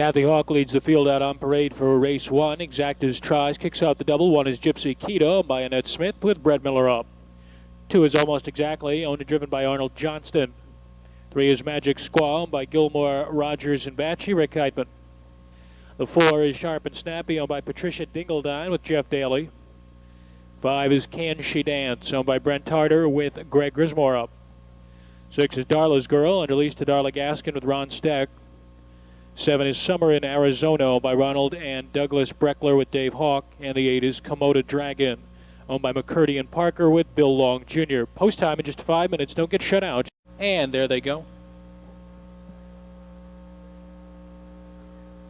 Kathy Hawk leads the field out on parade for race 1. Exactas tries, kicks out the double. 1 is Gypsy Keto by Annette Smith with Brett Miller up. 2 is Almost Exactly, owned and driven by Arnold Johnston. 3 is Magic Squall by Gilmore, Rogers, and Batchy, Rick Heitman. The 4 is Sharp and Snappy, owned by Patricia Dingledine with Jeff Daly. 5 is Can She Dance, owned by Brent Tarter with Greg Grismore up. 6 is Darla's Girl, under lease to Darla Gaskin with Ron Steck. 7 is Summer in Arizona, owned by Ronald and Douglas Breckler with Dave Hawk. And the 8 is Komodo Dragon, owned by McCurdy and Parker with Bill Long Jr. Post time in just 5 minutes. Don't get shut out. And there they go.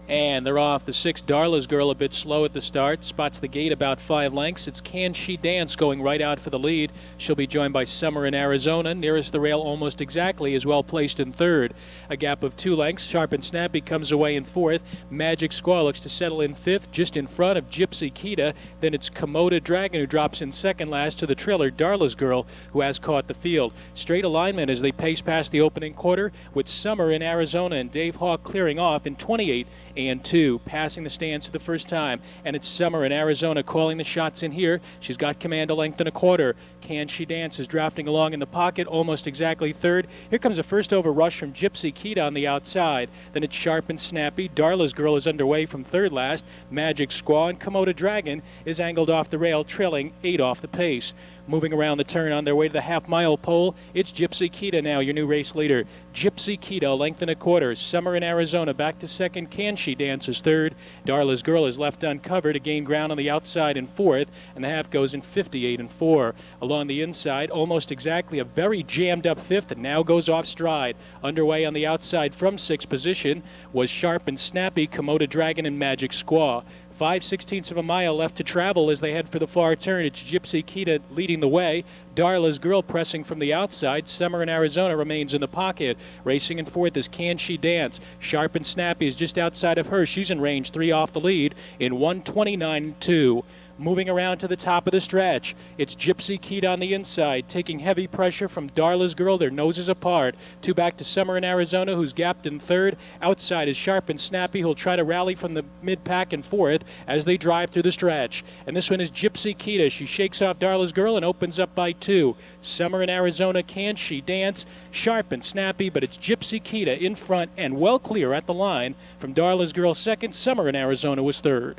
And they're off. The 6, Darla's Girl, a bit slow at the start. Spots the gate about 5 lengths. It's Can She Dance going right out for the lead. She'll be joined by Summer in Arizona. Nearest the rail Almost Exactly is well placed in 3rd. A gap of 2 lengths. Sharp and Snappy comes away in 4th. Magic Squall looks to settle in 5th, just in front of Gypsy Kita. Then it's Komodo Dragon, who drops in 2nd last to the trailer, Darla's Girl, who has caught the field. Straight alignment as they pace past the opening quarter, with Summer in Arizona and Dave Hawk clearing off in 28 and 2, passing the stands for the first time. And it's Summer in Arizona calling the shots in here. She's got command a length and a quarter. Can She Dance is drafting along in the pocket, Almost Exactly 3rd. Here comes a first over rush from Gypsy Kita on the outside. Then it's Sharp and Snappy. Darla's Girl is underway from 3rd last. Magic Squaw and Komodo Dragon is angled off the rail, trailing 8 off the pace. Moving around the turn on their way to the half-mile pole, it's Gypsy Kita now, your new race leader. Gypsy Kita, length and a quarter. Summer in Arizona back to 2nd. Can She Dance is 3rd. Darla's Girl is left uncovered to gain ground on the outside in 4th, and the half goes in 58 and 4. Along the inside, Almost Exactly, a very jammed up 5th, and now goes off stride. Underway on the outside from 6th position was Sharp and Snappy, Komodo Dragon, and Magic Squaw. 5/16 of a mile left to travel as they head for the far turn. It's Gypsy Kita leading the way. Darla's Girl pressing from the outside. Summer in Arizona remains in the pocket. Racing in 4th is Can She Dance. Sharp and Snappy is just outside of her. She's in range 3 off the lead in 1:29.2. Moving around to the top of the stretch, it's Gypsy Kita on the inside, taking heavy pressure from Darla's Girl. Their noses apart. 2 back to Summer in Arizona, who's gapped in 3rd. Outside is Sharp and Snappy, who'll try to rally from the mid-pack in 4th as they drive through the stretch. And this one is Gypsy Kita. She shakes off Darla's Girl and opens up by 2. Summer in Arizona, Can She Dance? Sharp and Snappy, but it's Gypsy Kita in front and well clear at the line from Darla's Girl 2nd. Summer in Arizona was 3rd.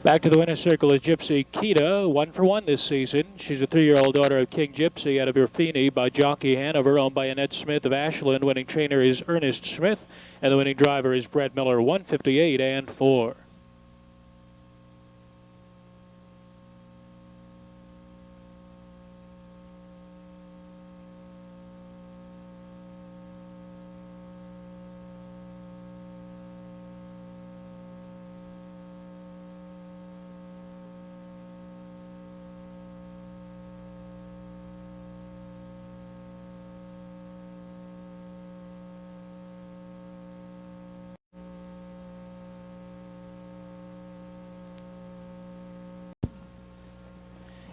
Back to the winner's circle is Gypsy Kita, 1 for 1 this season. She's a 3-year-old daughter of King Gypsy out of Irfini by Jockey Hanover, owned by Annette Smith of Ashland. Winning trainer is Ernest Smith, and the winning driver is Brett Miller, 158 and 4.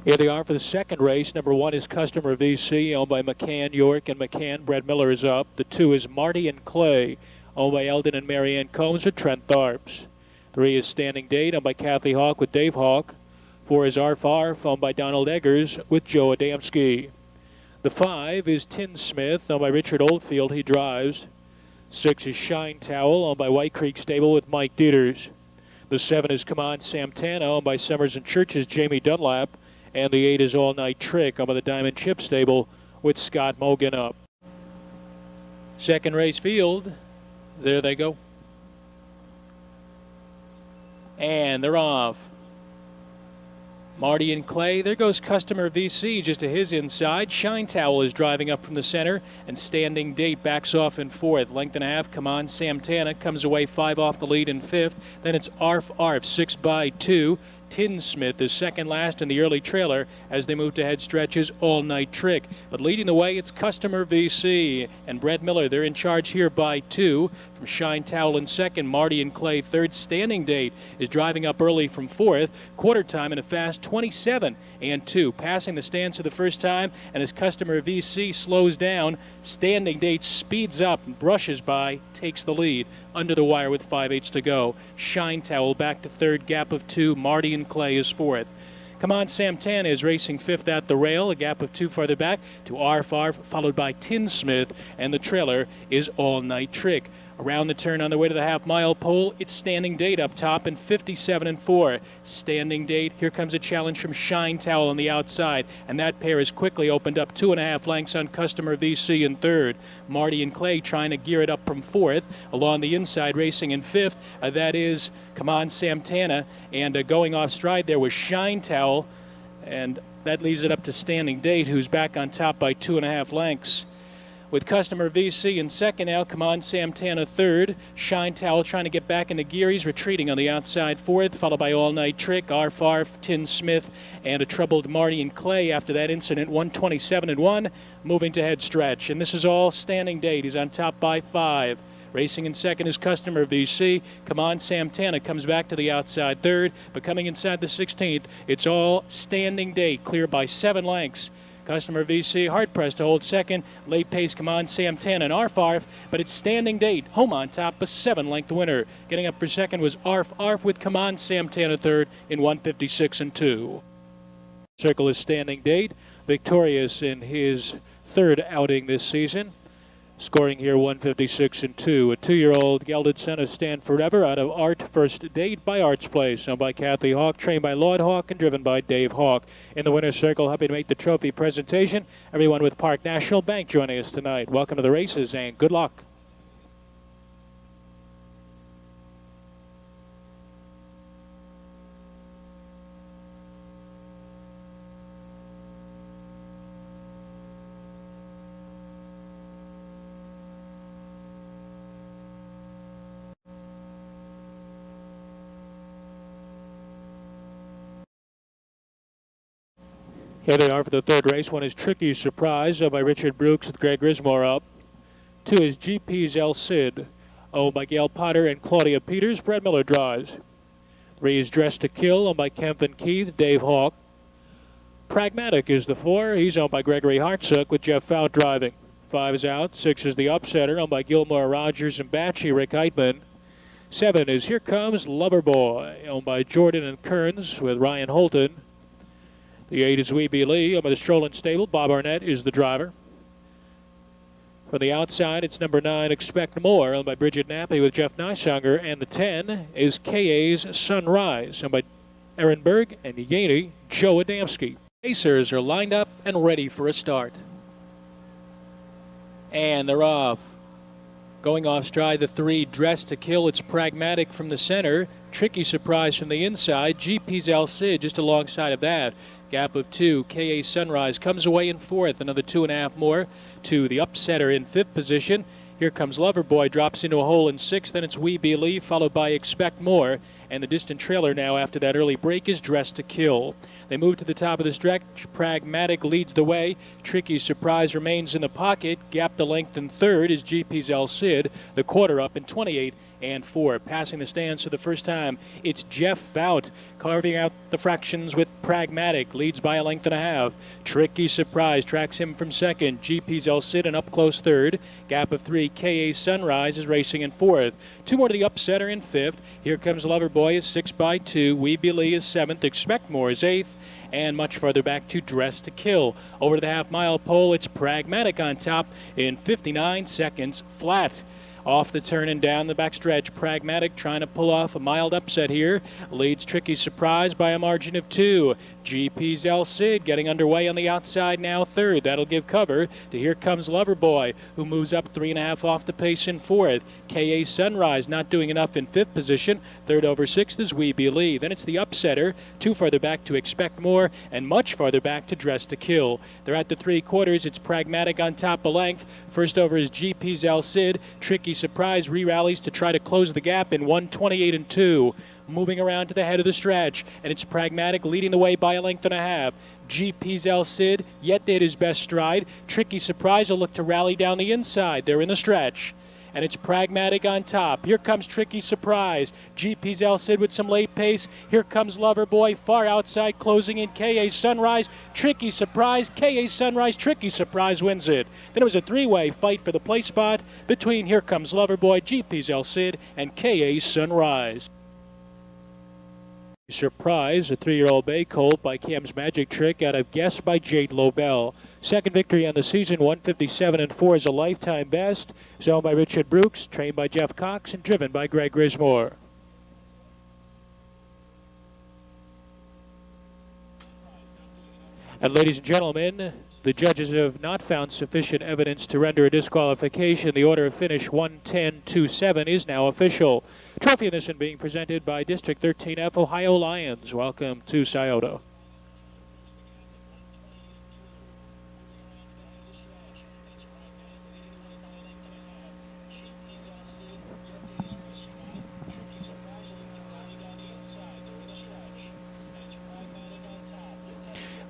Here they are for the second race. Number 1 is Customer VC, owned by McCann, York, and McCann. Brett Miller is up. The 2 is Marty and Clay, owned by Eldon and Marianne Combs with Trent Tharps. 3 is Standing Date, owned by Kathy Hawk with Dave Hawk. 4 is Arf Arf, owned by Donald Eggers with Joe Adamski. The 5 is Tin Smith, owned by Richard Oldfield. He drives. 6 is Shine Towel, owned by White Creek Stable with Mike Dieters. The 7 is Come On Santana, owned by Summers and Church's Jamie Dunlap. And the 8 is All Night Trick, owned by the Diamond Chip Stable with Scott Mogan up. Second race field. There they go. And they're off. Marty and Clay. There goes Customer VC just to his inside. Shine Towel is driving up from the center, and Standing Date backs off in 4th. Length and a half. Come On Santana comes away 5 off the lead in 5th. Then it's Arf Arf 6 by 2. Tinsmith is second last in the early trailer as they move to head stretches All Night Trick. But leading the way, it's Customer VC and Brett Miller. They're in charge here by 2. From Shine Towel in second, Marty and Clay third. Standing Date is driving up early from fourth. Quarter time in a fast 27 and 2. Passing the stands for the first time, and as Customer VC slows down, Standing Date speeds up and brushes by, takes the lead. Under the wire with 5/8 to go. Shine Towel back to third, gap of 2. Marty and Clay is fourth. Come On Santana is racing fifth at the rail, a gap of 2 farther back to R-Far, followed by Tinsmith, and the trailer is All Night Trick. Around the turn on the way to the half-mile pole, it's Standing Date up top in 57 and 4. Standing Date, here comes a challenge from Shine Towel on the outside, and that pair has quickly opened up 2.5 lengths on Customer VC in third. Marty and Clay trying to gear it up from fourth. Along the inside, racing in fifth, that is Come On Santana, and going off stride there was Shine Towel, and that leaves it up to Standing Date, who's back on top by 2.5 lengths. With Customer VC in second now, Come On Santana third. Shine Towel trying to get back into gear. He's retreating on the outside fourth, followed by All Night Trick, R-Far, Tinsmith, and a troubled Marty and Clay after that incident, 127 and 1, moving to head stretch. And this is all Standing Date. He's on top by 5. Racing in second is Customer VC. Come On Santana comes back to the outside third, but coming inside the 16th, it's all Standing Date, clear by 7 lengths. Customer VC hard-pressed to hold second. Late pace, Come On Santana and Arf, but it's Standing Date, home on top, a 7-length winner. Getting up for second was Arf with Come On Santana third in 156 and 2. Circle is Standing Date, victorious in his third outing this season. Scoring here 156 and 2. A 2-year-old gelded son of Stand Forever out of Art First Date by Art's Place, owned by Kathy Hawk, trained by Lord Hawk, and driven by Dave Hawk. In the winner's circle, happy to make the trophy presentation. Everyone with Park National Bank joining us tonight. Welcome to the races and good luck. Here they are for the third race. One is Tricky Surprise, owned by Richard Brooks with Greg Grismore up. 2 is GP's El Cid, owned by Gail Potter and Claudia Peters. Brett Miller drives. 3 is Dressed to Kill, owned by Kempf and Keith, Dave Hawk. Pragmatic is the 4. He's owned by Gregory Hartsook with Jeff Fout driving. 5 is out. 6 is the Upsetter, owned by Gilmore Rogers and Batchy, Rick Heitman. 7 is Here Comes Loverboy, owned by Jordan and Kearns with Ryan Holton. The 8 is We Be Lee, owned by the Strollin Stable. Bob Arnett is the driver. From the outside, it's number 9, Expect More, owned by Bridget Nappi with Jeff Nysanger. And the 10 is KA's Sunrise, owned by Aaron Berg and Yaney Joe Adamski. Racers are lined up and ready for a start. And they're off. Going off stride, the 3, Dressed to Kill. It's Pragmatic from the center. Tricky Surprise from the inside. GP's El Cid just alongside of that. Gap of 2. KA Sunrise comes away in fourth. Another 2.5 more to the Upsetter in fifth position. Here comes Loverboy, drops into a hole in sixth. Then it's We Believe, followed by Expect More. And the distant trailer now after that early break is Dressed to Kill. They move to the top of the stretch. Pragmatic leads the way. Tricky Surprise remains in the pocket. Gap to length in third is GP's El Cid. The quarter up in 28 and 4. Passing the stands for the first time, it's Jeff Fout carving out the fractions with Pragmatic. Leads by a length and a half. Tricky Surprise tracks him from second. GP's El Cid and up close third. Gap of 3. KA Sunrise is racing in fourth. 2 more to the Upsetter in fifth. Here comes Loverboy is 6 by 2. We Believe is seventh. Expect More is eighth. And much farther back to Dressed to Kill. Over to the half-mile pole, it's Pragmatic on top in 59 seconds flat. Off the turn and down the backstretch, Pragmatic trying to pull off a mild upset here. Leads Tricky Surprise by a margin of 2. GP's El Cid getting underway on the outside now third. That'll give cover to Here Comes Loverboy, who moves up 3.5 off the pace in fourth. KA Sunrise not doing enough in fifth position. Third over sixth is We Believe. Then it's the Upsetter, 2 farther back to Expect More, and much farther back to Dressed to Kill. They're at the 3/4. It's Pragmatic on top of length. First over is GP's El Cid. Tricky Surprise re-rallies to try to close the gap in 128 and 2. moving around to the head of the stretch, and it's Pragmatic leading the way by a length and a half. GP's El Cid yet did his best stride. Tricky Surprise will look to rally down the inside. They're in the stretch. And it's Pragmatic on top. Here comes Tricky Surprise. GP's El Cid with some late pace. Here comes Loverboy far outside, closing in KA Sunrise. Tricky Surprise, KA Sunrise, Tricky Surprise wins it. Then it was a three-way fight for the place spot between Here Comes Loverboy, GP's El Cid, and KA Sunrise. Surprise, a 3-year-old bay colt by Cam's Magic Trick out of Guess by Jade Lobel. Second victory on the season, 157-4 is a lifetime best. Is owned by Richard Brooks, trained by Jeff Cox, and driven by Greg Grismore. And ladies and gentlemen, the judges have not found sufficient evidence to render a disqualification. The order of finish 110-7 is now official. Trophy in this one being presented by District 13F Ohio Lions. Welcome to Scioto.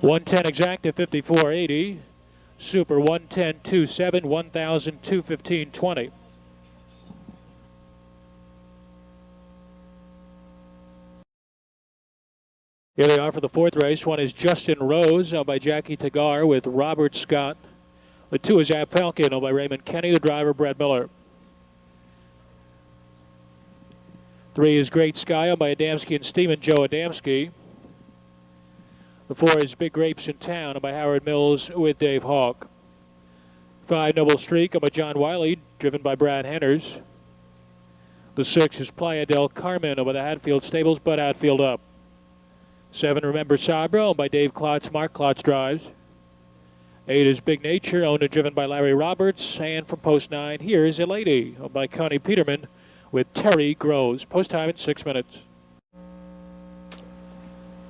.110 exact at 54.80. Super 110.27, 1,215.20. Here they are for the fourth race. One is Justin Rose, owned by Jackie Tagar with Robert Scott. The two is Ab Falcon, owned by Raymond Kenny, the driver, Brad Miller. 3 is Great Sky, owned by Adamski and Steeman, Joe Adamski. The 4 is Big Grapes in Town, owned by Howard Mills with Dave Hawk. 5, Noble Streak, owned by John Wiley, driven by Brad Henners. The 6 is Playa del Carmen, owned by the Hatfield Stables, Bud Hatfield up. 7, Remember Sabra, owned by Dave Klotz, Mark Klotz drives. 8 is Big Nature, owned and driven by Larry Roberts. And from post 9, here's A Lady, owned by Connie Peterman with Terry Groves. Post time in 6 minutes.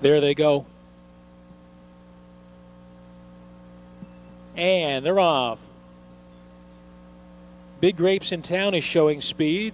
There they go. And they're off. Big Grapes in Town is showing speed.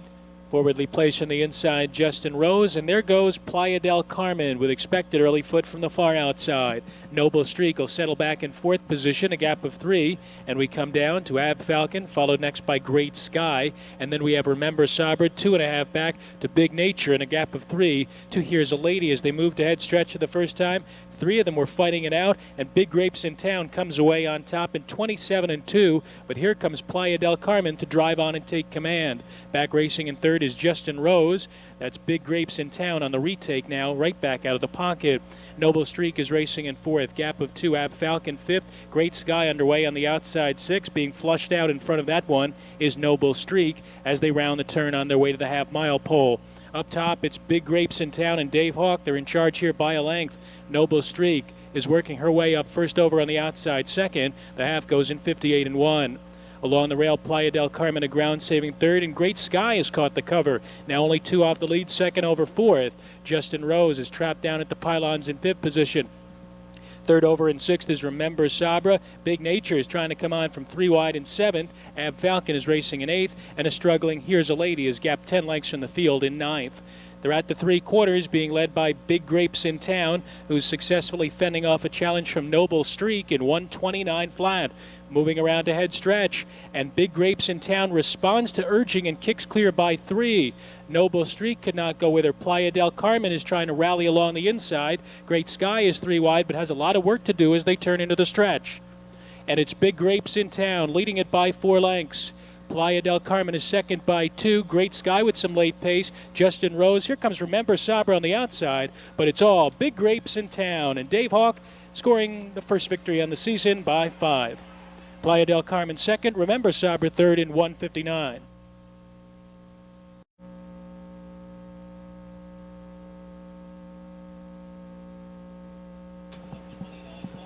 Forwardly placed on the inside, Justin Rose, and there goes Playa del Carmen with expected early foot from the far outside. Noble Streak will settle back in fourth position, a gap of 3, and we come down to Ab Falcon, followed next by Great Sky, and then we have Remember Sabra, 2.5 back to Big Nature in a gap of 3 to Here's a Lady as they move to head stretch for the first time. 3 of them were fighting it out, and Big Grapes in Town comes away on top in 27-2, but here comes Playa del Carmen to drive on and take command. Back racing in third is Justin Rose. That's Big Grapes in Town on the retake now, right back out of the pocket. Noble Streak is racing in fourth, gap of 2, Ab Falcon fifth. Great Sky underway on the outside 6, being flushed out in front of that one is Noble Streak as they round the turn on their way to the half-mile pole. Up top, it's Big Grapes in Town and Dave Hawk. They're in charge here by a length. Noble Streak is working her way up first over on the outside second. The half goes in 58-1. Along the rail, Playa del Carmen, a ground-saving third, and Great Sky has caught the cover. Now only 2 off the lead, second over fourth. Justin Rose is trapped down at the pylons in fifth position. Third over in sixth is Remember Sabra. Big Nature is trying to come on from 3 wide in seventh. Ab Falcon is racing in eighth, and a struggling Here's a Lady is gapped 10 lengths from the field in ninth. They're at the 3/4, being led by Big Grapes in Town, who's successfully fending off a challenge from Noble Streak in 129 flat. Moving around to head stretch, and Big Grapes in Town responds to urging and kicks clear by 3. Noble Streak could not go with her. Playa del Carmen is trying to rally along the inside. Great Sky is 3 wide, but has a lot of work to do as they turn into the stretch. And it's Big Grapes in Town, leading it by 4 lengths. Playa del Carmen is second by 2. Great Sky with some late pace. Justin Rose. Here comes Remember Sabra on the outside, but it's all Big Grapes in Town. And Dave Hawk scoring the first victory on the season by 5. Playa del Carmen second. Remember Sabra third in 1:59.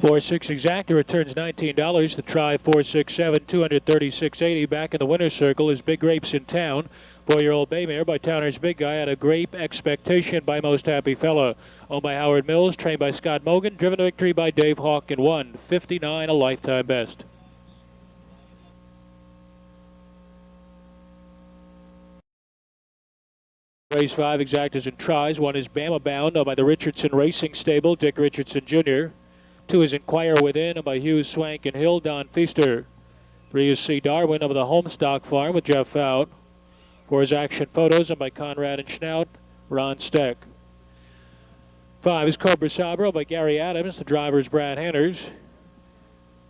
4-6 exact returns $19. The try 4-6-7, $236.80. Back in the winner's circle is Big Grapes in Town. 4-year-old bay mare by Towner's Big Guy at a Grape Expectation by Most Happy Fella. Owned by Howard Mills, trained by Scott Mogan, driven to victory by Dave Hawk in 1:59, a lifetime best. Race 5, Exactas and Tries. 1 is Bama Bound by the Richardson Racing Stable, Dick Richardson Jr. 2 is Inquire Within by Hughes, Swank, and Hill, Don Feaster. 3 is C. Darwin of the Homestock Farm with Jeff Fout. 4 is Action Photos by Conrad and Schnaut, Ron Steck. 5 is Cobra Sabra by Gary Adams, the driver's Brad Henners.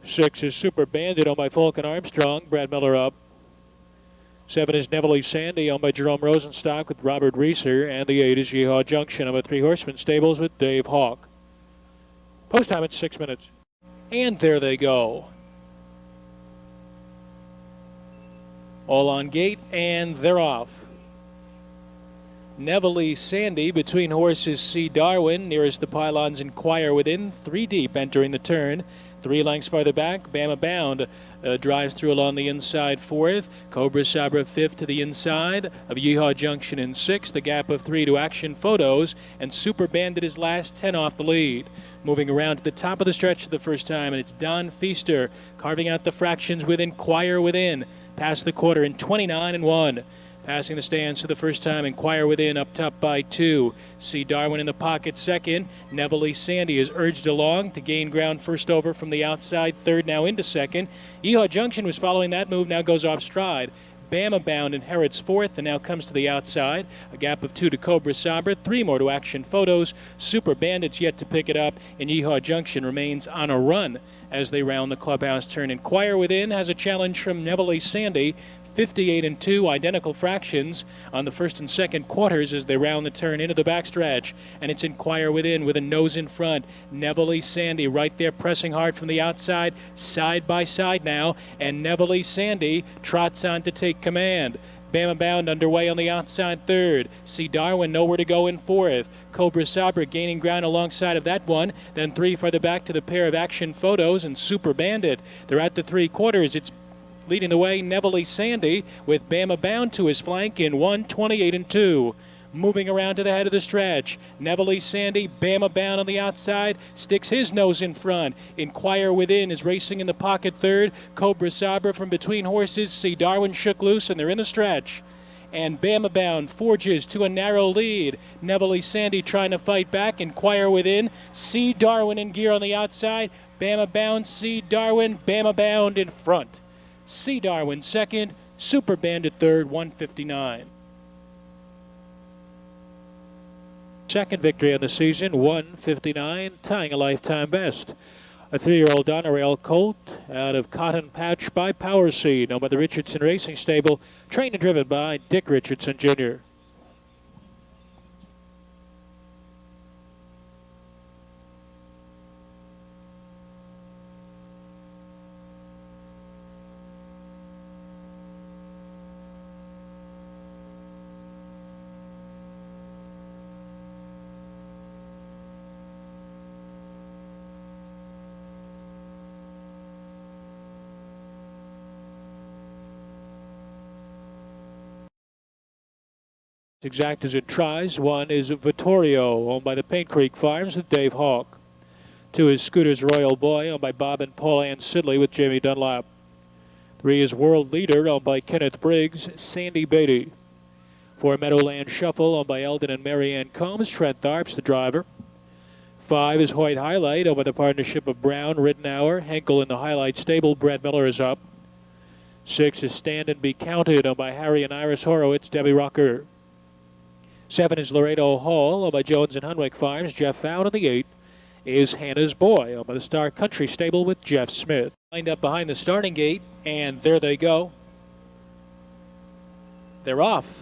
6 is Super Bandit owned by Falcon Armstrong, Brad Miller up. 7 is Neville Sandy owned by Jerome Rosenstock with Robert Reeser. And the 8 is Yeehaw Junction owned by Three Horsemen Stables with Dave Hawk. Post time at 6 minutes. And there they go. All on gate, and they're off. Neville Sandy between horses C. Darwin, nearest the pylons Inquire Within, 3 deep entering the turn. 3 lengths farther back, Bama Bound drives through along the inside 4th. Cobra Sabra 5th to the inside of Yeehaw Junction in 6th. The gap of 3 to Action Photos, and Super Bandit is last, 10 off the lead. Moving around to the top of the stretch for the first time, and it's Don Feaster carving out the fractions with Inquire Within. Past the quarter in 29 and 1. Passing the stands for the first time, Inquire Within up top by 2. C. Darwin in the pocket second. Neville Sandy is urged along to gain ground first over from the outside, third now into second. Yeehaw Junction was following that move, now goes off stride. Bama Bound inherits 4th and now comes to the outside. A gap of 2 to Cobra Sabra, 3 more to Action Photos. Super Bandits yet to pick it up, and Yeehaw Junction remains on a run as they round the clubhouse turn. Inquire Within has a challenge from Neville Sandy. 58 and 2, identical fractions on the first and second quarters as they round the turn into the backstretch. And it's Inquire Within with a nose in front. Neville Sandy right there pressing hard from the outside, side by side now. And Neville Sandy trots on to take command. Bama Bound underway on the outside third. C. Darwin nowhere to go in 4th. Cobra Sabra gaining ground alongside of that one. Then 3 farther back to the pair of Action Photos and Super Bandit. They're at the 3 quarters. It's leading the way, Neville Sandy with Bama Bound to his flank in 1:28 and 2. Moving around to the head of the stretch, Neville Sandy, Bama Bound on the outside, sticks his nose in front. Inquire Within is racing in the pocket third. Cobra Sabra from between horses. C. Darwin shook loose, and they're in the stretch. And Bama Bound forges to a narrow lead. Neville Sandy trying to fight back. Inquire Within. C. Darwin in gear on the outside. Bama Bound, C. Darwin, Bama Bound in front. C. Darwin second, Super Bandit third, 159. Second victory of the season, 159, tying a lifetime best. A 3-year-old Donerail colt out of Cotton Patch by Power Seed, owned by the Richardson Racing Stable, trained and driven by Dick Richardson Jr. Exactas and Tries. 1 is Vittorio, owned by the Paint Creek Farms with Dave Hawk. 2 is Scooter's Royal Boy, owned by Bob and Paul Ann Sidley with Jamie Dunlap. 3 is World Leader, owned by Kenneth Briggs, Sandy Beatty. 4 Meadowland Shuffle, owned by Eldon and Marianne Combs, Trent Tharps, the driver. 5 is Hoyt Highlight, owned by the partnership of Brown, Rittenauer, Henkel in the Highlight Stable. Brad Miller is up. 6 is Stand and Be Counted, owned by Harry and Iris Horowitz, Debbie Rucker. 7 is Laredo Hall, owned by Jones and Hunwick Farms, Jeff Found. And the 8 is Hannah's Boy, owned by the Star Country Stable with Jeff Smith. Lined up behind the starting gate, and there they go. They're off.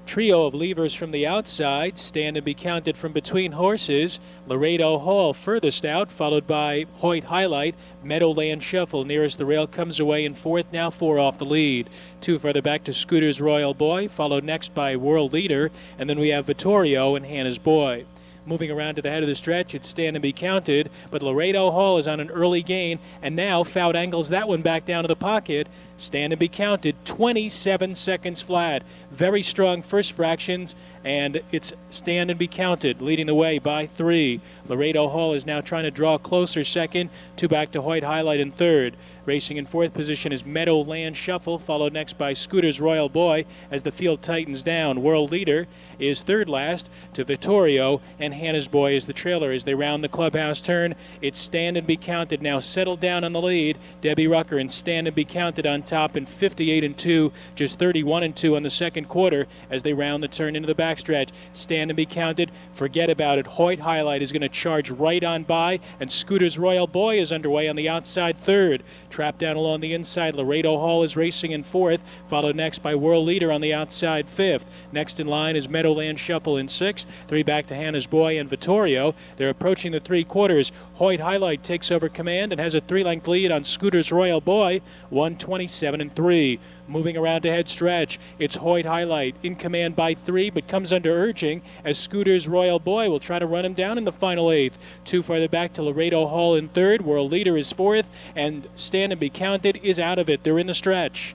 Trio of levers from the outside, Stand and Be Counted from between horses. Laredo Hall furthest out, followed by Hoyt Highlight. Meadowland Shuffle nearest the rail comes away in 4th, now 4 off the lead. 2 further back to Scooter's Royal Boy, followed next by World Leader, and then we have Vittorio and Hannah's Boy. Moving around to the head of the stretch, it's Stand and Be Counted, but Laredo Hall is on an early gain, and now Fout angles that one back down to the pocket. Stand and be counted, 27 seconds flat. Very strong first fractions, and it's stand and be counted, leading the way by 3. Laredo Hall is now trying to draw closer second, 2 back to Hoyt Highlight in third. Racing in fourth position is Meadowland Shuffle, followed next by Scooter's Royal Boy as the field tightens down. World leader is third last to Vittorio, and Hannah's Boy is the trailer as they round the clubhouse turn. It's stand and be counted now, settled down on the lead. Debbie Rucker and stand and be counted on top in 58-2, just 31-2 on the second quarter as they round the turn into the backstretch. Stand and be counted, forget about it. Hoyt Highlight is going to charge right on by, and Scooter's Royal Boy is underway on the outside third. Trapped down along the inside, Laredo Hall is racing in fourth, followed next by World Leader on the outside fifth. Next in line is Meadowland Shuffle in sixth, 3 back to Hannah's Boy and Vittorio. They're approaching the 3 quarters. Hoyt Highlight takes over command and has a 3-length lead on Scooter's Royal Boy, 127-3. Moving around to head stretch, it's Hoyt Highlight in command by 3, but comes under urging as Scooter's Royal Boy will try to run him down in the final 8th. 2 farther back to Laredo Hall in third. World Leader is fourth, and Stand and Be Counted is out of it. They're in the stretch.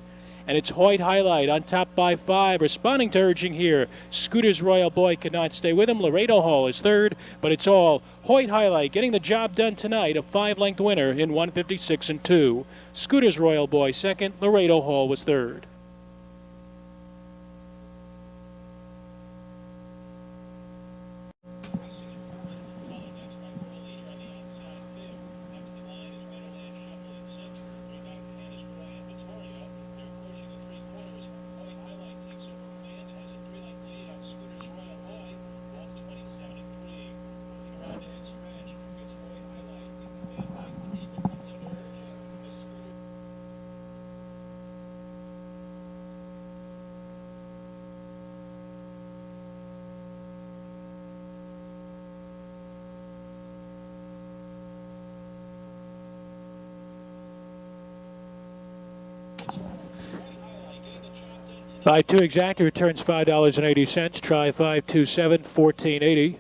And it's Hoyt Highlight on top by 5, responding to urging here. Scooter's Royal Boy could not stay with him. Laredo Hall is third, but it's all Hoyt Highlight getting the job done tonight, a 5-length winner in 156-2. Scooter's Royal Boy second, Laredo Hall was third. By 2 exact, returns $5.80. Try 527, $14.80.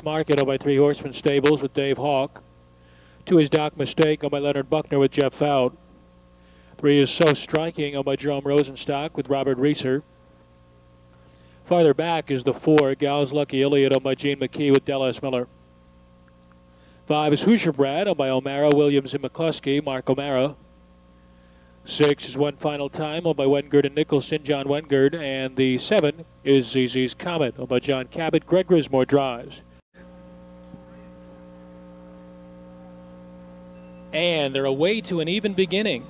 Market owned by 3 Horsemen Stables with Dave Hawk. 2 is Doc Mistake owned by Leonard Buckner with Jeff Fout. 3 is So Striking owned by Jerome Rosenstock with Robert Reeser. Farther back is the 4, Gal's Lucky Iliad owned by Gene McKee with Dallas Miller. 5 is Hoosier Brad owned by O'Mara, Williams, and McCluskey, Mark O'Mara. 6 is One Final Time owned by Wengard and Nicholson, John Wengard. And the 7 is ZZ's Comet owned by John Cabot, Greg Grismore drives. And they're away to an even beginning.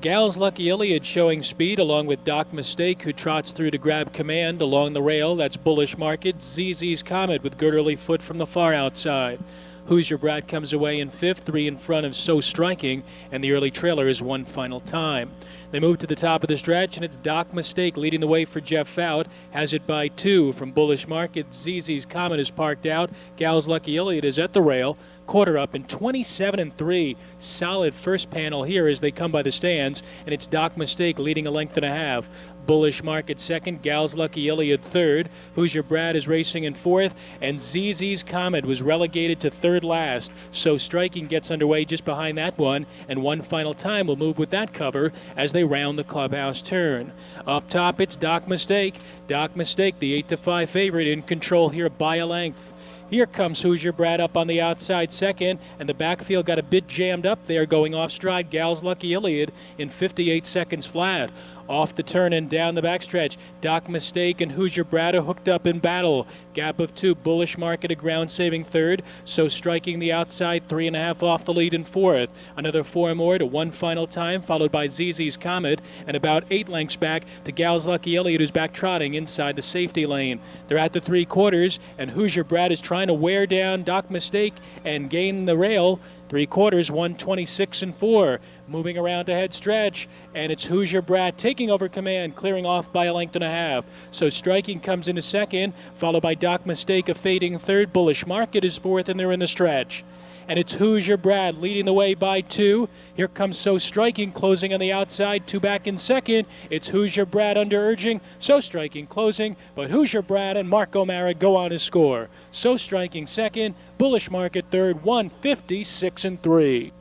Gal's Lucky Iliad showing speed along with Doc Mistake, who trots through to grab command along the rail. That's Bullish Market. ZZ's Comet with Gerterly Foot from the far outside. Hoosier Brat comes away in 5th, 3 in front of So Striking, and the early trailer is One Final Time. They move to the top of the stretch, and it's Doc Mistake leading the way for Jeff Fout. Has it by 2 from Bullish Market. ZZ's Comet is parked out. Gal's Lucky Iliad is at the rail. Quarter up in 27-3. Solid first panel here as they come by the stands, and it's Doc Mistake leading a length and a half. Bullish Market second, Gal's Lucky Iliad third. Hoosier Brad is racing in fourth, and ZZ's Comet was relegated to third last. So Striking gets underway just behind that one, and One Final Time will move with that cover as they round the clubhouse turn. Up top, it's Doc Mistake. Doc Mistake, the 8-5 favorite, in control here by a length. Here comes Hoosier Brad up on the outside second, and the backfield got a bit jammed up there going off stride. Gal's Lucky Iliad in 58 seconds flat. Off the turn and down the backstretch, Doc Mistake and Hoosier Brad are hooked up in battle. Gap of 2, Bullish Market a ground-saving third. So Striking the outside, 3.5 off the lead in fourth. Another 4 more to One Final Time, followed by ZZ's Comet, and about 8 lengths back to Gal's Lucky Iliad, who's back trotting inside the safety lane. They're at the 3 quarters, and Hoosier Brad is trying to wear down Doc Mistake and gain the rail. 3 quarters, 126-4. Moving around to head stretch, and it's Hoosier Brat taking over command, clearing off by a length and a half. So Striking comes into second, followed by Doc Mistake, a fading third. Bullish Market is fourth, and they're in the stretch. and it's Hoosier Brad leading the way by 2. Here comes So Striking closing on the outside, 2 back in second. It's Hoosier Brad under urging, So Striking closing, but Hoosier Brad and Mark O'Mara go on to score. So Striking second, Bullish Market third, 156 and 3.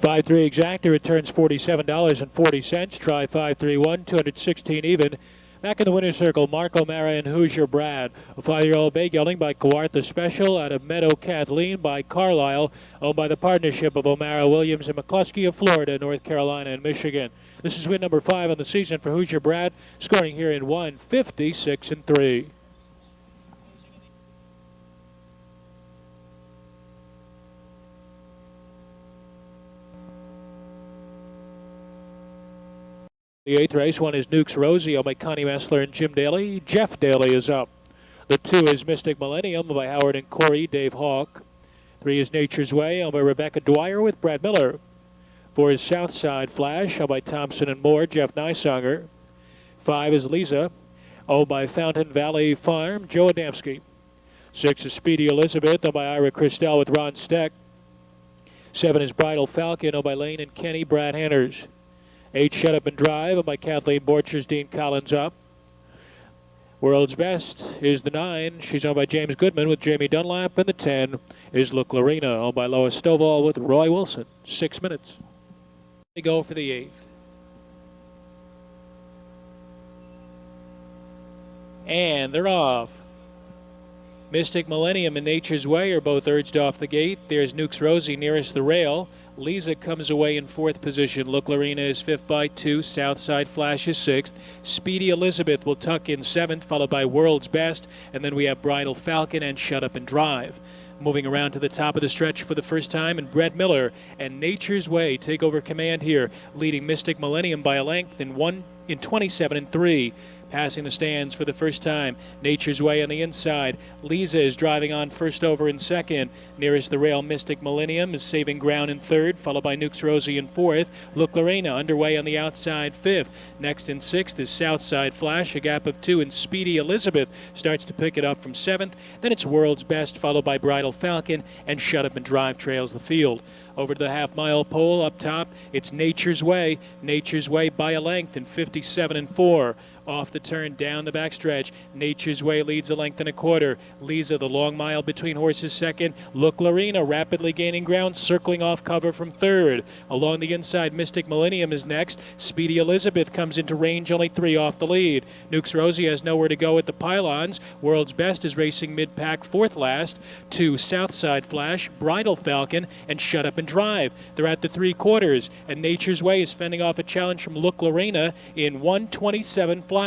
$5-3 exacta returns $47.40. Try 5-3-1, 216 even. Back in the winner's circle, Mark O'Mara and Hoosier Brad. A 5-year-old bay gelding by Kawartha Special out of Meadow Kathleen by Carlisle, owned by the partnership of O'Mara, Williams, and McCluskey of Florida, North Carolina, and Michigan. This is win number 5 on the season for Hoosier Brad, scoring here in 156 and 3. The 8th race, 1 is Nukes Rosie, owned by Connie Messler and Jim Daly. Jeff Daly is up. The 2 is Mystic Millennium, by Howard and Corey, Dave Hawk. 3 is Nature's Way, owned by Rebecca Dwyer with Brad Miller. 4 is Southside Flash, owned by Thompson and Moore, Jeff Nysonger. 5 is Lisa, owned by Fountain Valley Farm, Joe Adamski. 6 is Speedy Elizabeth, owned by Ira Christel with Ron Steck. 7 is Bridal Falcon, owned by Lane and Kenny, Brad Hanners. 8, Shut Up and Drive, by Kathleen Borchers, Dean Collins up. World's Best is the 9. She's owned by James Goodman with Jamie Dunlap. And the 10 is Look Lorena, owned by Lois Stovall with Roy Wilson. 6 minutes. They go for the 8th. And they're off. Mystic Millennium and Nature's Way are both urged off the gate. There's Nukes Rosie nearest the rail. Lisa comes away in 4th position. Look Lorena is 5th by 2. Southside Flash is 6th. Speedy Elizabeth will tuck in 7th, followed by World's Best. And then we have Bridal Falcon and Shut Up and Drive. Moving around to the top of the stretch for the first time, and Brett Miller and Nature's Way take over command here, leading Mystic Millennium by a length in 27 and 3. Passing the stands for the first time, Nature's Way on the inside. Lisa is driving on first over in second. Nearest the rail, Mystic Millennium is saving ground in third, followed by Nukes Rosie in fourth. Look Lorena underway on the outside, fifth. Next in sixth is Southside Flash, a gap of 2, and Speedy Elizabeth starts to pick it up from seventh. Then it's World's Best, followed by Bridal Falcon, and Shut Up and Drive trails the field. Over to the half-mile pole up top, it's Nature's Way. Nature's Way by a length in 57 and 4. Off the turn, down the backstretch. Nature's Way leads a length and a quarter. Lisa, the long mile between horses, second. Look Lorena rapidly gaining ground, circling off cover from third. Along the inside, Mystic Millennium is next. Speedy Elizabeth comes into range, only 3 off the lead. Nukes Rosie has nowhere to go at the pylons. World's Best is racing mid-pack, fourth last. To Southside Flash, Bridal Falcon, and Shut Up and Drive. They're at the 3/4, and Nature's Way is fending off a challenge from Look Lorena in 127 flat.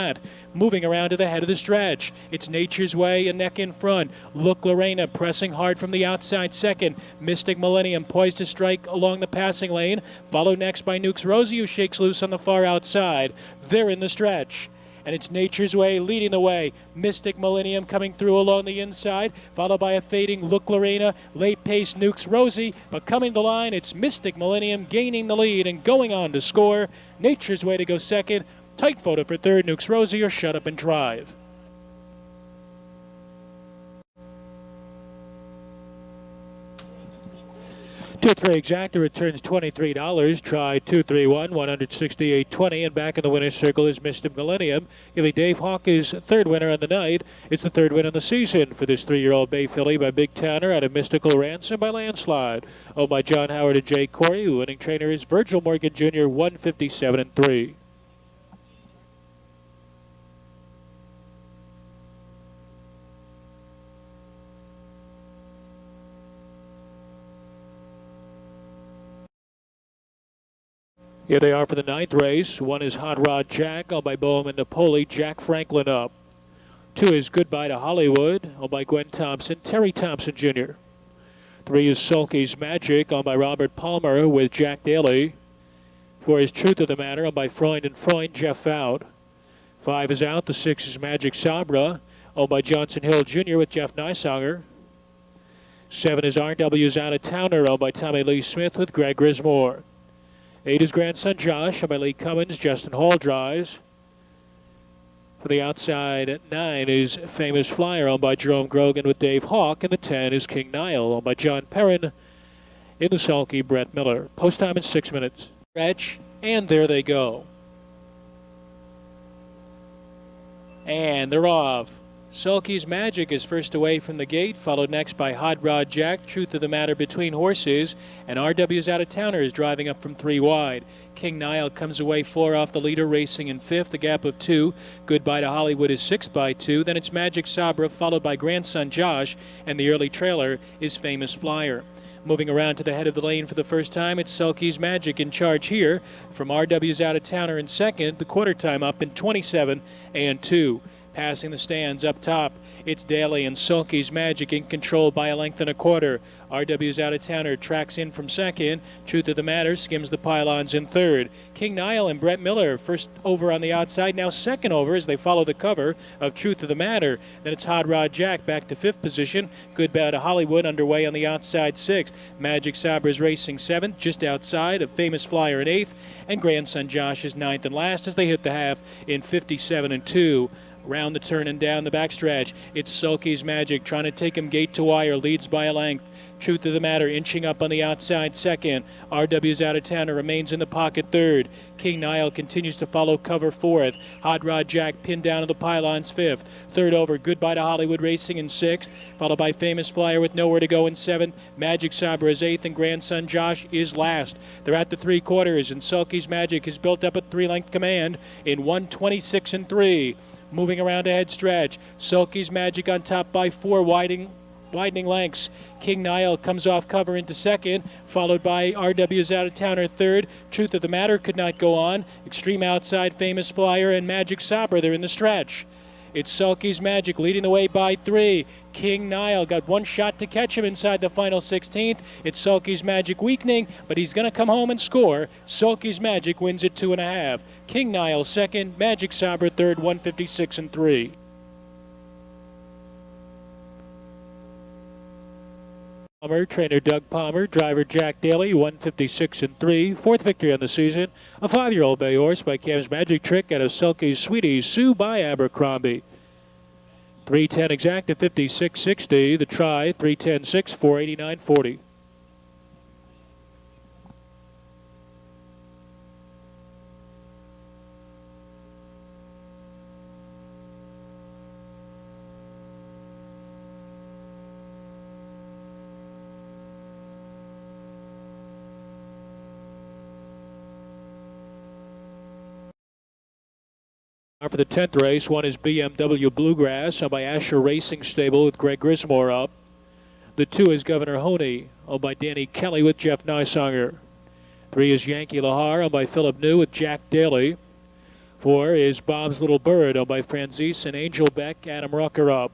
Moving around to the head of the stretch, it's Nature's Way a neck in front. Look Lorena pressing hard from the outside second. Mystic Millennium poised to strike along the passing lane, followed next by Nukes Rosie, who shakes loose on the far outside. They're in the stretch. And it's Nature's Way leading the way. Mystic Millennium coming through along the inside, followed by a fading Look Lorena, late pace Nukes Rosie, but coming to the line, it's Mystic Millennium gaining the lead and going on to score. Nature's Way to go second. Tight photo for third, Nukes Rosie, or Shut Up and Drive. 2-3 exacta returns $23. Try 2-3-1, 168.20, and back in the winner's circle is Mystic Millennium, giving Dave Hawk his third winner on the night. It's the third win of the season for this 3-year-old bay filly by Big Towner out of Mystical Ransom by landslide. Owned by John Howard and Jay Corey. The winning trainer is Virgil Morgan Jr., 157 and 3. Here they are for the 9th race. 1 is Hot Rod Jack, owned by Bowman Napoli, Jack Franklin up. 2 is Goodbye to Hollywood, owned by Gwen Thompson, Terry Thompson Jr. 3 is Sulky's Magic, owned by Robert Palmer with Jack Daly. 4 is Truth of the Matter, owned by Freund and Freund, Jeff Fowd. 5 is out. The 6 is Magic Sabra, owned by Johnson Hill Jr. with Jeff Nysonger. 7 is RW's Out of Towner, owned by Tommy Lee Smith with Greg Grismore. 8 is Grandson Josh, owned by Lee Cummins, Justin Hall drives. For the outside at 9 is Famous Flyer, owned by Jerome Grogan with Dave Hawk, and the 10 is King Nile, owned by John Perrin. In the sulky, Brett Miller. Post time in 6 minutes. Stretch, and there they go. And they're off. Sulky's Magic is first away from the gate, followed next by Hot Rod Jack, Truth of the Matter Between Horses, and RW's Out of Towner is driving up from 3 wide. King Nile comes away 4 off the leader, racing in 5th, a gap of 2. Goodbye to Hollywood is 6th by 2. Then it's Magic Sabra, followed by Grandson Josh, and the early trailer is Famous Flyer. Moving around to the head of the lane for the first time, it's Sulky's Magic in charge here. From RW's Out of Towner in second, the quarter time up in 27 and 2. Passing the stands up top, it's Daly and Sulky's Magic in control by a length and a quarter. RW's Out of Towner tracks in from second. Truth of the Matter skims the pylons in third. King Nile and Brett Miller first over on the outside, now second over as they follow the cover of Truth of the Matter. Then it's Hot Rod Jack back to 5th position. Goodbye to Hollywood underway on the outside 6th. Magic Sabra's racing 7th, just outside of Famous Flyer in 8th. And Grandson Josh is 9th and last as they hit the half in 57 and 2. Round the turn and down the backstretch, it's Sulky's Magic trying to take him gate to wire, leads by a length. Truth of the Matter inching up on the outside second. RW's Out of Towner remains in the pocket third. King Nile continues to follow cover 4th. Hot Rod Jack pinned down to the pylons 5th. Third over, Goodbye to Hollywood racing in 6th, followed by Famous Flyer with nowhere to go in 7th. Magic Sabra is 8th, and Grandson Josh is last. They're at the 3 quarters, and Sulky's Magic has built up a 3-length command in 1:26 and 3. Moving around to head stretch, Sulky's Magic on top by 4, widening lengths. King Nile comes off cover into second, followed by RW's Out of Towner third. Truth of the Matter could not go on. Extreme Outside, Famous Flyer, and Magic Sabra, they're in the stretch. It's Sulky's Magic leading the way by 3. King Nile got one shot to catch him inside the final 16th. It's Sulky's Magic weakening, but he's going to come home and score. Sulky's Magic wins it 2.5. King Nile second, Magic Sabra third, 1:56 and 3. Palmer, trainer Doug Palmer, driver Jack Daly, 1:56 and 3. 4th victory on the season. A 5-year-old bay horse by Cam's Magic Trick out of Sulky's Sweetie Sue by Abercrombie. 3:10 exact at 56.60. The try, 3:10.6, 4:89.40. For the 10th race, one is BMW Bluegrass, owned by Asher Racing Stable with Greg Grismore up. The 2 is Governor Honey, owned by Danny Kelly with Jeff Nysonger. 3 is Yankee Lahar, owned by Philip New with Jack Daly. 4 is Bob's Little Bird, owned by Franzese and Angel Beck, Adam Rucker up.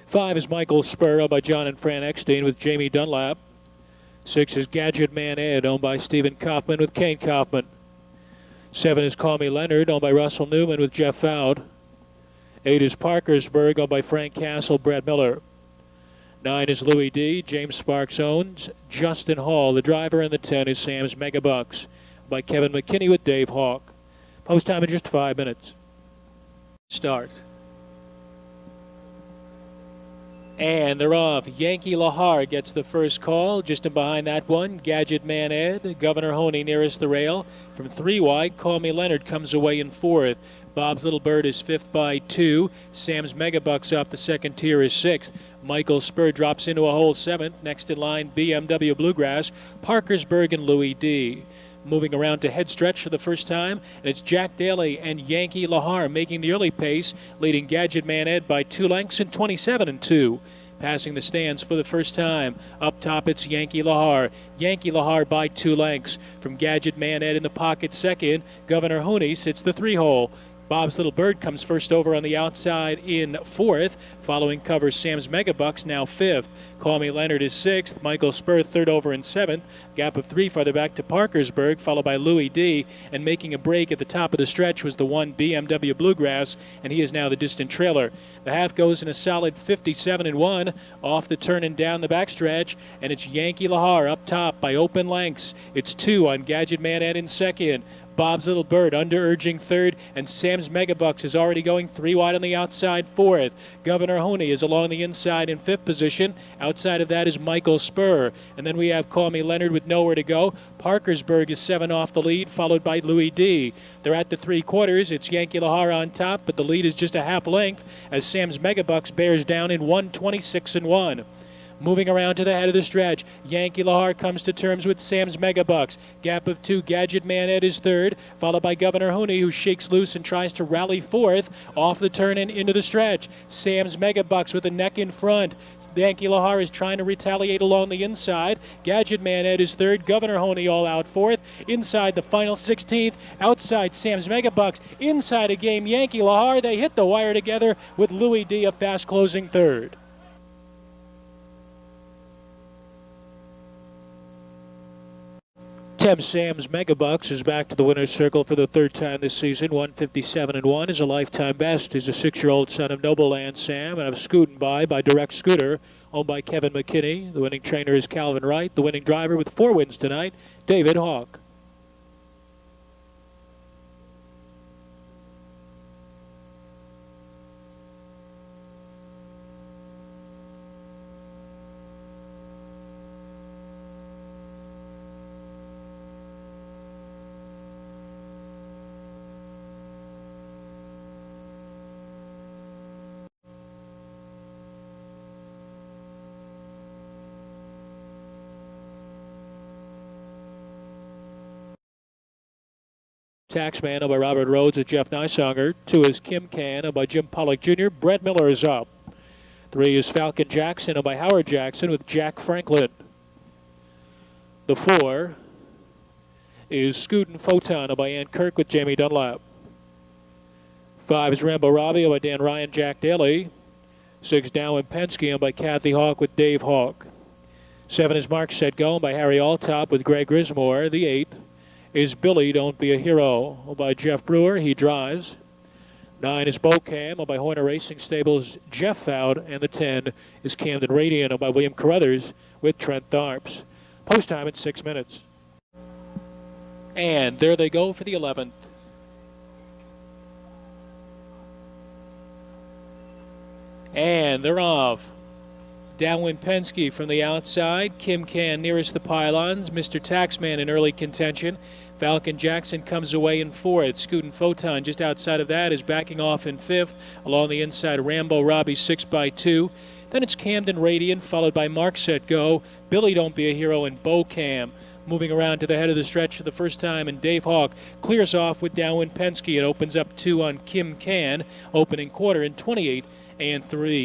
5 is Michael Spur, owned by John and Fran Eckstein with Jamie Dunlap. 6 is Gadget Man Ed, owned by Stephen Kaufman with Kane Kaufman. 7 is Call Me Leonard, owned by Russell Newman with Jeff Fowd. 8 is Parkersburg, owned by Frank Castle, Brad Miller. 9 is Louis D. James Sparks owns Justin Hall, the driver, and the 10 is Sam's Megabucks, by Kevin McKinney with Dave Hawk. Post time in just 5 minutes. Start. And they're off. Yankee Lahar gets the first call. Just in behind that one, Gadget Man Ed. Governor Honey nearest the rail. From 3 wide, Call Me Leonard comes away in 4th. Bob's Little Bird is 5th by 2. Sam's Megabucks off the second tier is 6th. Michael Spur drops into a hole 7th. Next in line, BMW Bluegrass, Parkersburg, and Louis D. Moving around to head stretch for the first time, and it's Jack Daly and Yankee Lahar making the early pace, leading Gadget Man Ed by 2 lengths in 27 and 2. Passing the stands for the first time. Up top, it's Yankee Lahar. Yankee Lahar by 2 lengths. From Gadget Man Ed in the pocket second, Governor Honey sits the 3-hole. Bob's Little Bird comes first over on the outside in 4th. Following covers Sam's Megabucks, now 5th. Call Me Leonard is 6th. Michael Spur third over in 7th. Gap of 3 farther back to Parkersburg, followed by Louis D. And making a break at the top of the stretch was the 1 BMW Bluegrass, and he is now the distant trailer. The half goes in a solid 57 and 1. Off the turn and down the backstretch, and it's Yankee Lahar up top by open lengths. It's 2 on Gadget Man Ed in second. Bob's Little Bird under urging third, and Sam's Megabucks is already going 3 wide on the outside fourth. Governor Honey is along the inside in fifth position. Outside of that is Michael Spur. And then we have Call Me Leonard with nowhere to go. Parkersburg is 7 off the lead, followed by Louis D. They're at the 3/4. It's Yankee Lahar on top, but the lead is just a half length as Sam's Megabucks bears down in 1:26-1. Moving around to the head of the stretch, Yankee Lahar comes to terms with Sam's Megabucks. Gap of 2, Gadget Man Ed is third, followed by Governor Honey, who shakes loose and tries to rally fourth off the turn and into the stretch. Sam's Megabucks with a neck in front. Yankee Lahar is trying to retaliate along the inside. Gadget Man Ed is third. Governor Honey all out fourth. Inside the final 16th. Outside Sam's Megabucks. Inside a game Yankee Lahar. They hit the wire together with Louis D a fast closing third. Sam's Megabucks is back to the winner's circle for the third time this season. 157-1 is a lifetime best. He's a 6-year-old son of Noble Land Sam and of Scootin' by Direct Scooter, owned by Kevin McKinney. The winning trainer is Calvin Wright. The winning driver with 4 wins tonight, David Hawk. Taxman by Robert Rhodes with Jeff Nysonger. 2 is Kim Can by Jim Pollock Jr. Brett Miller is up. 3 is Falcon Jackson by Howard Jackson with Jack Franklin. The 4 is Scootin' Photon by Ann Kirk with Jamie Dunlap. 5 is Rambo Robbie by Dan Ryan, Jack Daly. 6 Down Penske by Kathy Hawk with Dave Hawk. 7 is Mark Set Go by Harry Altop with Greg Grismore. The 8 is Billy Don't Be a Hero by Jeff Brewer. He drives. 9 is Bocam by Horner Racing Stables, Jeff Fowd. And the 10 is Camden Radiant by William Carruthers with Trent Tharps. Post time at 6 minutes. And there they go for the 11th. And they're off. Downwind Penske from the outside. Kim Can nearest the pylons. Mr. Taxman in early contention. Falcon Jackson comes away in 4th. Scootin' Photon just outside of that is backing off in 5th. Along the inside, Rambo Robbie 6 by 2. Then it's Camden Radiant, followed by Mark Set Go, Billy Don't Be a Hero, and Bocam. Moving around to the head of the stretch for the first time, and Dave Hawk clears off with Downwind Penske. It opens up 2 on Kim Can, opening quarter in 28-3.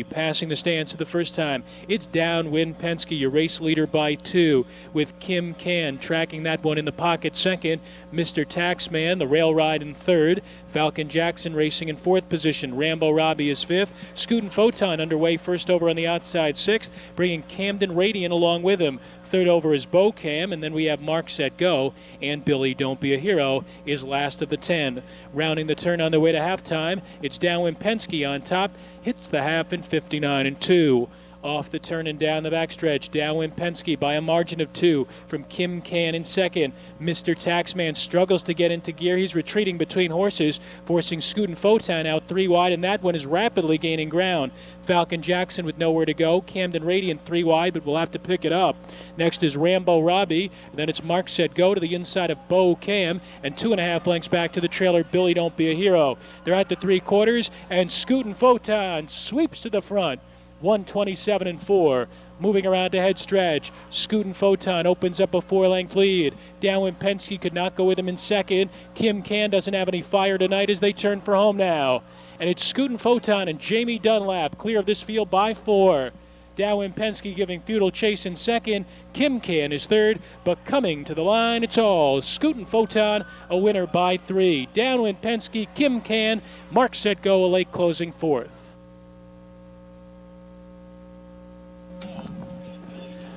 Passing the stands for the first time, it's Downwind Penske, your race leader by 2, with Kim Can tracking that one in the pocket second. Mr. Taxman, the rail ride in third. Falcon Jackson racing in 4th position. Rambo Robbie is 5th. Scootin' Photon underway first over on the outside 6th, bringing Camden Radiant along with him. Third over is Bocam, and then we have Mark Set Go, and Billy Don't Be a Hero is last of the 10. Rounding the turn on their way to halftime, it's Downwind Penske on top, hits the half in 59-2. Off the turn and down the backstretch, Downwind Penske by a margin of 2 from Kim Can in second. Mr. Taxman struggles to get into gear. He's retreating between horses, forcing Scootin' Photon out 3 wide, and that one is rapidly gaining ground. Falcon Jackson with nowhere to go. Camden Radiant 3 wide, but will have to pick it up. Next is Rambo Robbie, and then it's Mark Set Go to the inside of Bocam, and 2.5 lengths back to the trailer, Billy Don't Be a Hero. They're at the 3/4, and Scootin' Photon sweeps to the front. 127-4. Moving around to head stretch, Scootin' Photon opens up a 4-length lead. Downwind Penske could not go with him in second. Kim Can doesn't have any fire tonight as they turn for home now. And it's Scootin' Photon and Jamie Dunlap clear of this field by 4. Downwind Penske giving futile chase in second. Kim Can is third, but coming to the line, it's all Scootin' Photon, a winner by 3. Downwind Penske, Kim Can, Mark Set Go, a late closing 4th.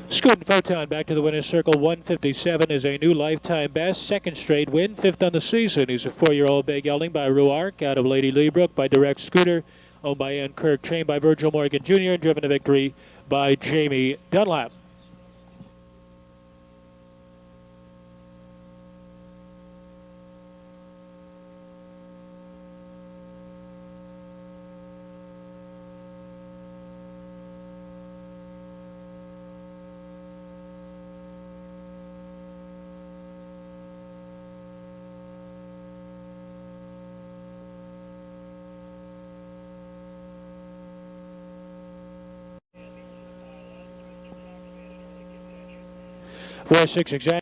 Scootin' Photon back to the winner's circle. 157 is a new lifetime best. 2nd straight win. 5th on the season. He's a 4-year-old bay gelding by Ruark, out of Lady Leebrook by Direct Scooter, owned by Ann Kirk, trained by Virgil Morgan Jr., and driven to victory by Jamie Dunlap. 4-6 exact.